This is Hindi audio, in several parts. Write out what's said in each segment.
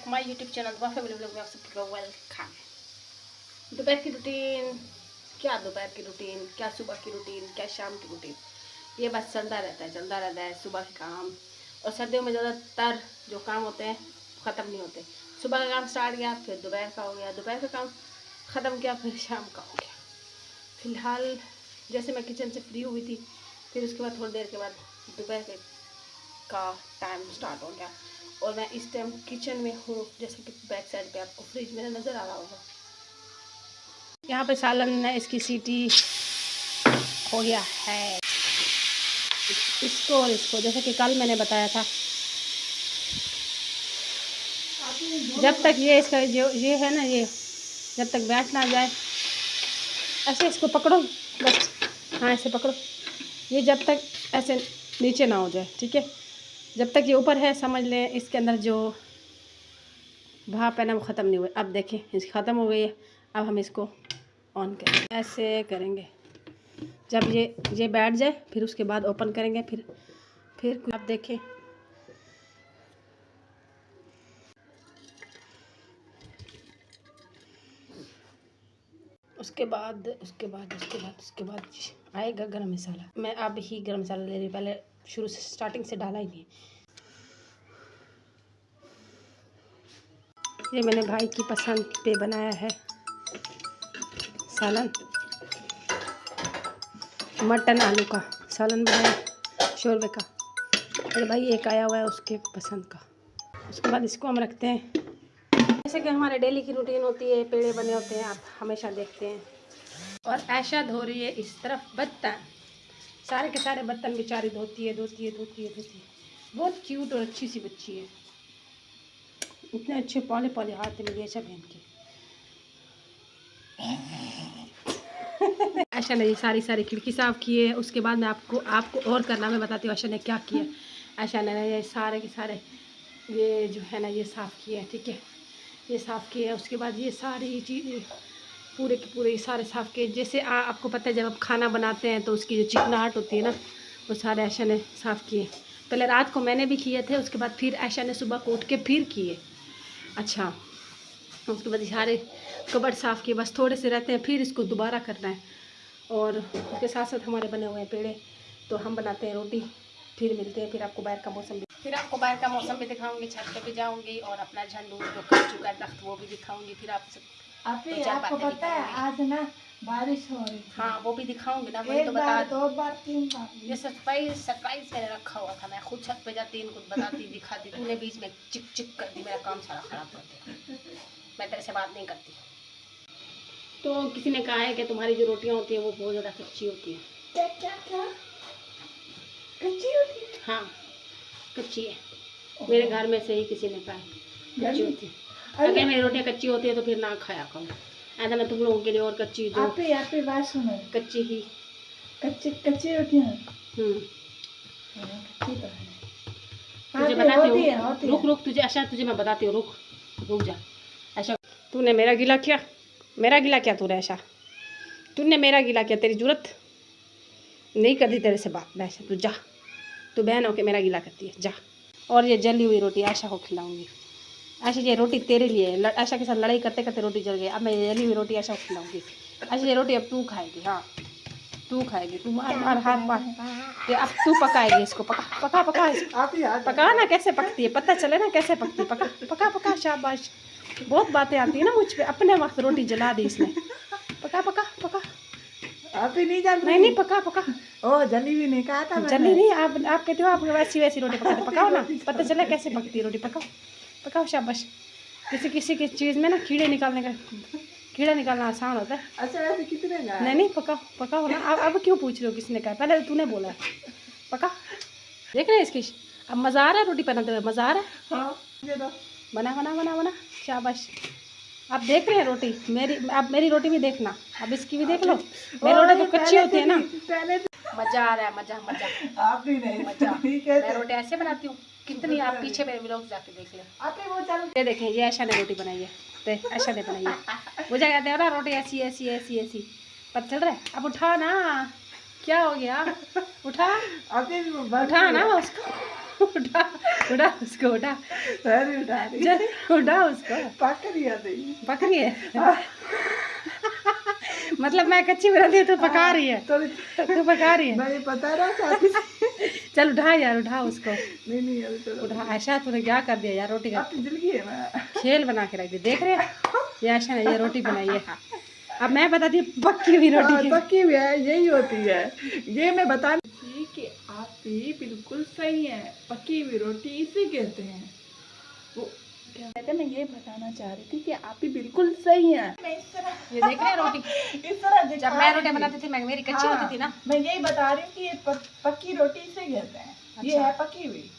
माय यूट्यूब चैनल दुआ फैमिली व्लॉग में आप सबको वेलकम। दोपहर की रूटीन, क्या दोपहर की रूटीन, क्या सुबह की रूटीन, क्या शाम की रूटीन, ये बस चलता रहता है सुबह के काम। और सर्दियों में ज़्यादातर जो काम होते हैं ख़त्म नहीं होते। सुबह का काम स्टार्ट किया, फिर दोपहर का हो गया, दोपहर का काम ख़त्म किया, फिर शाम का हो गया। फ़िलहाल जैसे मैं किचन से फ्री हुई थी, फिर उसके बाद थोड़ी देर के बाद दोपहर का टाइम स्टार्ट हो गया और मैं इस टाइम किचन में हूँ। जैसे कि बैक साइड पे आपको फ्रिज मेरा नज़र आ रहा होगा। यहाँ पे सालन है, इसकी सीटी हो गया है। इसको जैसे कि कल मैंने बताया था, जब तक ये इसका जो ये है ना, ये जब तक बैठ ना जाए, ऐसे इसको पकड़ो बस, हाँ ऐसे पकड़ो, ये जब तक ऐसे नीचे ना हो जाए, ठीक है। जब तक ये ऊपर है समझ लें इसके अंदर जो भाप है ना वो ख़त्म नहीं हुए। अब देखें इसकी ख़त्म हो गई है। अब हम इसको ऑन करेंगे, ऐसे करेंगे। जब ये बैठ जाए फिर उसके बाद ओपन करेंगे। फिर अब देखें, उसके बाद आएगा गरम मसाला। मैं अब ही गरम मसाला ले रही, पहले शुरू से स्टार्टिंग से डाला ही नहीं। ये मैंने भाई की पसंद पे बनाया है सालन, मटन आलू का सालन बनाया, शोरबे का। अरे भाई एक आया हुआ है उसके पसंद का। उसके बाद इसको हम रखते हैं, जैसे कि हमारे डेली की रूटीन होती है, पेड़े बने होते हैं, आप हमेशा देखते हैं। और ऐशा धो रही है इस तरफ बर्तन, सारे के सारे बर्तन बेचारी धोती है। बहुत क्यूट और अच्छी सी बच्ची है, इतने अच्छे पौले पौले हाथ में ऐशा बहन के। ऐशा ने सारी खिड़की साफ़ की है। उसके बाद मैं आपको और करना मैं बताती हूँ ऐशा ने क्या किया। ऐशा ने ये सारे के सारे ये जो है ना ये साफ़ किया है, ठीक है, ये साफ़ किया है। उसके बाद ये सारी चीज़ पूरे के पूरे सारे साफ़ किए। जैसे आपको पता है जब आप खाना बनाते हैं तो उसकी जो चिकनाहट होती है ना, वो सारे ऐशा ने साफ़ किए। पहले रात को मैंने भी किए थे, उसके बाद फिर ऐशा ने सुबह को उठ के फिर किए। अच्छा, उसके बाद सारे कबर्ड साफ़ किए, बस थोड़े से रहते हैं, फिर इसको दोबारा करना है। और उसके साथ साथ हमारे बने हुए हैं पेड़े, तो हम बनाते हैं रोटी। फिर मिलते हैं, फिर आपको बाहर का मौसम भी दिखाऊंगी, छत पे भी जाऊंगी और अपना झंडू जो कट चुका है दख्त वो भी दिखाऊंगी। फिर आपको पता है आज ना बारिश हो रही थी। हाँ वो भी दिखाऊंगी ना, वही तो बता, 2 बार 3 बार ये सरप्राइज मैंने रखा हुआ था। मैं खुद छत पे जाती, इनको बताती, दिखाती, तूने बीच में चिक चिक कर दी, मेरा काम सारा खराब कर दिया। मैं तेरे से बात नहीं करती। तो किसी ने कहा है कि तुम्हारी जो रोटियां होती हैं वो बहुत ज़्यादा कच्ची होती है। क्या कच्ची होती है? हाँ कच्ची है, मेरे घर में से ही किसी ने कहा कच्ची होती है। अगर मेरी रोटियां कच्ची होती है तो फिर ना खाया करो, ऐसा मैं तुम लोगों के लिए और कच्ची जो आप ही बात सुनो, कच्ची ही कच्ची रोटियां। कच्ची तो है। तुझे बताती हूँ, रुक तुझे ऐसा, तुझे मैं बताती हूँ, रुक जा। ऐसा तूने मेरा गिला किया तूने ऐसा, तूने मेरा गिला किया, तेरी जरूरत नहीं करती तेरे से बात। वैसे तू जा, तू बहन होके मेरा गिला करती है, जा। और ये जली हुई रोटी आशा को खिलाऊंगी। आशा ये रोटी तेरे लिए, आशा के साथ लड़ाई करते करते रोटी जल गई। अब मैं ये जली हुई रोटी आशा को खिलाऊंगी। आशा ये रोटी अब तू खाएगी, हाँ तू खाएगी, तू मार हाथ मार, ये अब तू पकाएगी इसको। पका ना, कैसे पकती है पता चले ना कैसे पकती है। पका शाबाश, बहुत बातें आती है ना मुझ पे। अपने वक्त रोटी जला दी इसने। पका आप ही नहीं जानते? नहीं पका ओ जली भी नहीं कहा था, जली नहीं। आप कहते हो आप वैसी रोटी पकाते, पकाओ ना, पता चला कैसे पकती है रोटी। पकाओ शाबाश। किसी की चीज़ में ना कीड़ा निकालना आसान होता है। अच्छा वैसे कितने ना? नहीं पकाओ ना। अब क्यों पूछ रहे हो किसने कहा, पहले तूने बोला पका। देख रहे हैं इसकी, अब मज़ा आ रहा है रोटी बनाते हुए, मज़ा आ रहा है। हाँ बना शाबाश। आप देख रहे हैं रोटी मेरी, अब मेरी रोटी भी देखना, अब इसकी भी देख लो। मेरी रोटी तो कच्ची होती है ना। मज़ा आ रहा है, मज़ा। आप भी नहीं मज़ा, मैं रोटी ऐसे बनाती हूँ कितनी, आप पीछे मेरे व्लॉग जाके देख लें। आप ही वो चल, ये देखें, ये ऐशा ने रोटी बनाई है, तो ऐशा ने बनाई है। मुझे कहते हो ना रोटी ऐसी पता चल रहा है। अब उठा ना, क्या हो गया, उठा ना उसको, उठा उठा उसको, उठा अरे उठा रही जल्दी उठा उसको। पक रही है नहीं। पक रही है मतलब मैं कच्ची बना दी तो पका रही है, तो तो पका रही है। मैं बता रहा चाहती थी। चल उठा यार, उठा उसको, नहीं नहीं अभी तो उठा। आयशा तूने क्या कर दिया यार, रोटी का अब तो जल गई है मैं। खेल बना के रख दी, देख रहे हैं ये आयशा ने ये रोटी बनाई है। अब मैं बताती हूँ पक्की हुई रोटी हाँ, की। पकी हुई है, यही होती है। ये मैं बता रही कि आप भी बिल्कुल सही है, पकी हुई रोटी इसे कहते हैं। वो क्या कहते हैं, मैं ये बताना चाह रही थी कि आप भी बिल्कुल सही हैं। मैं इस तरह ये देख रहे हैं रोटी, इस तरह जब मैं रोटी बनाती थी मेरी कच्ची हाँ, होती थी ना। मैं यही बता रही हूँ कि ये पक्की रोटी इसे कहते हैं। ये अच्छा। है पकी हुई।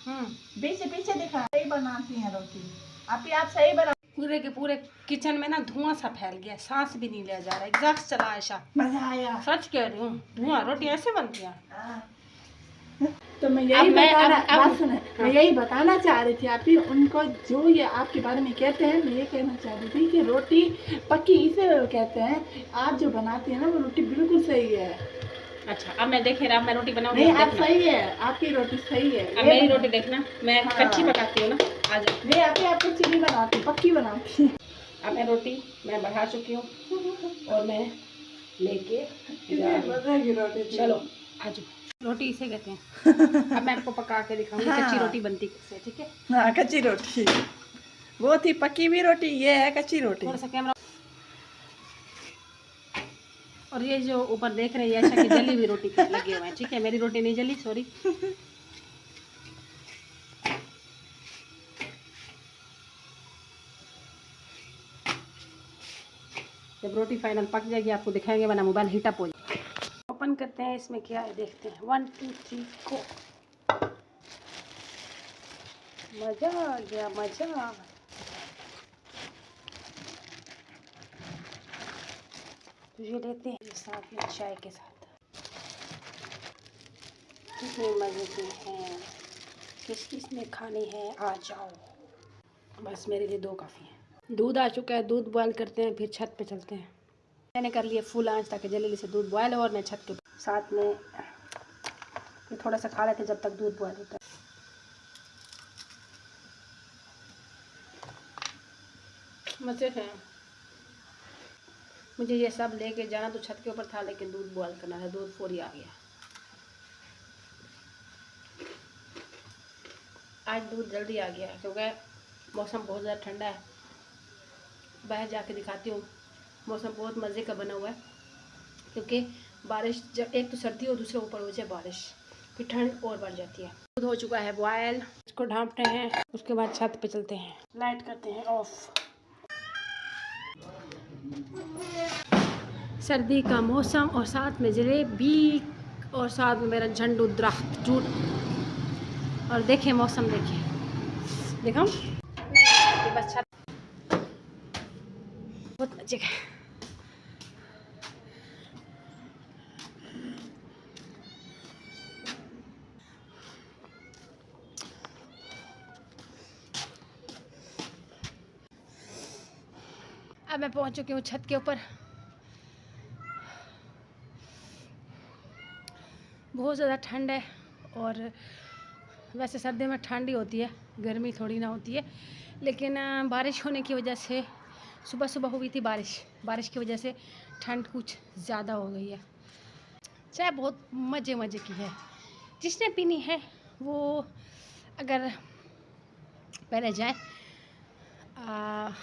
पीछे पीछे दिखा, सही बनाती हैं रोटी। आप सही बना। पूरे के पूरे किचन में ना धुआं सा फैल गया, सांस भी नहीं लिया जा रहा, एग्जॉस्ट चला आयशा। मजा आया। सच कह रही हूँ, धुआं, रोटी ऐसे बनती है। तो मैं यही अब मैं यही बताना चाह रही थी आप ही उनको, जो ये आपके बारे में कहते हैं, मैं ये कहना चाह रही थी कि रोटी पक्की इसे कहते हैं। आप जो बनाती हैं ना वो रोटी बिल्कुल सही है। अच्छा, अब मैं देखे रहा, मैं रोटी बनाऊंगी। नहीं, आप सही है, आपकी रोटी सही है। अब मेरी रोटी देखना, मैं हाँ। कच्ची पकाती हूँ ना। आज नहीं, आप कच्ची नहीं बनाती, पक्की बनाती। अब मैं रोटी बढ़ा चुकी हूँ और मैं लेके रोटी चलो आज रोटी इसे कहते हैं। अब मैं आपको पका के दिखाऊंगी हाँ। कच्ची रोटी बनती कैसे, ठीक है। हाँ, कच्ची रोटी वो थी, पकी हुई रोटी ये है कच्ची रोटी। थोड़ा सा कैमरा, और ये जो ऊपर देख रहे हैं आयशा की जली हुई रोटी के लगे हुए हैं, ठीक है। मेरी रोटी नहीं जली, सॉरी। जब रोटी फाइनल पक जाएगी आपको दिखाएंगे, वरना मोबाइल हीटअप हो जाए। ओपन करते हैं, इसमें क्या है देखते हैं। 1 2 3 को मजा आ गया, मजा। तो ये लेते हैं साथ में चाय के साथ, कितने मजे के हैं। किस किस ने खाने हैं आ जाओ। बस मेरे लिए 2 काफ़ी हैं। दूध आ चुका है, दूध बॉयल करते हैं, फिर छत पे चलते हैं। मैंने कर लिया फुल आंच ताकि जल्दी से दूध बॉयल हो, और मैं छत के साथ में ये थोड़ा सा खा लेते जब तक दूध बॉयल होता है। मज़े हैं। मुझे ये सब लेके जाना तो छत के ऊपर था, लेकिन दूध बॉयल करना था, दूध फौरी आ गया। आज दूध जल्दी आ गया क्योंकि मौसम बहुत ज़्यादा ठंडा है। बाहर जाके दिखाती हूँ, मौसम बहुत मज़े का बना हुआ है, क्योंकि बारिश जब एक तो सर्दी और दूसरे ऊपर हो जाए बारिश, फिर ठंड और बढ़ जाती है। दूध हो चुका है बॉयल, इसको ढाँपते हैं, उसके बाद छत पे चलते हैं। लाइट करते हैं ऑफ। सर्दी का मौसम और साथ में जलेबी और साथ में मेरा झंडू दरख्त जूट। और देखें मौसम, देखें दिखाऊं बस छत बहुत मजे का। अब मैं पहुंच चुकी हूँ छत के ऊपर। बहुत ज़्यादा ठंड है, और वैसे सर्दी में ठंड ही होती है, गर्मी थोड़ी ना होती है। लेकिन बारिश होने की वजह से, सुबह सुबह हुई थी बारिश की वजह से ठंड कुछ ज़्यादा हो गई है। चाय बहुत मज़े मज़े की है, जिसने पीनी है वो अगर पहले जाए।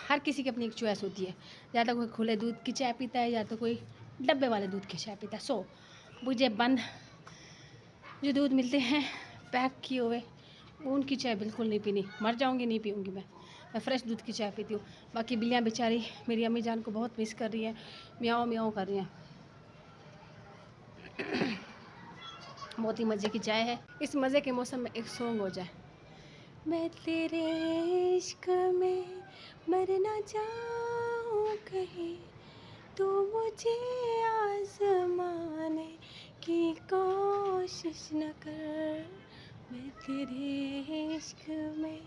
हर किसी की अपनी एक चॉइस होती है, या तो कोई खुले दूध की चाय पीता है, या तो कोई डब्बे वाले दूध की चाय पीता है। सो मुझे बंद जो दूध मिलते हैं पैक किए हुए, उनकी चाय बिल्कुल नहीं पीनी, मर जाऊंगी नहीं पीऊंगी। मैं फ्रेश दूध की चाय पीती हूँ। बाकी बिल्लियाँ बेचारी मेरी अम्मी जान को बहुत मिस कर रही हैं, म्याऊं म्याऊं कर रही हैं। बहुत ही मज़े की चाय है। इस मज़े के मौसम में एक सॉन्ग हो जाए। मैं तेरे इश्क में मर ना जाऊं कहीं, तो मुझे आज़माने की कोशिश न कर। मैं तेरे इश्क में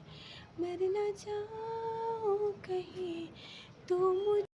मर ना जाऊं कहीं, तो मुझे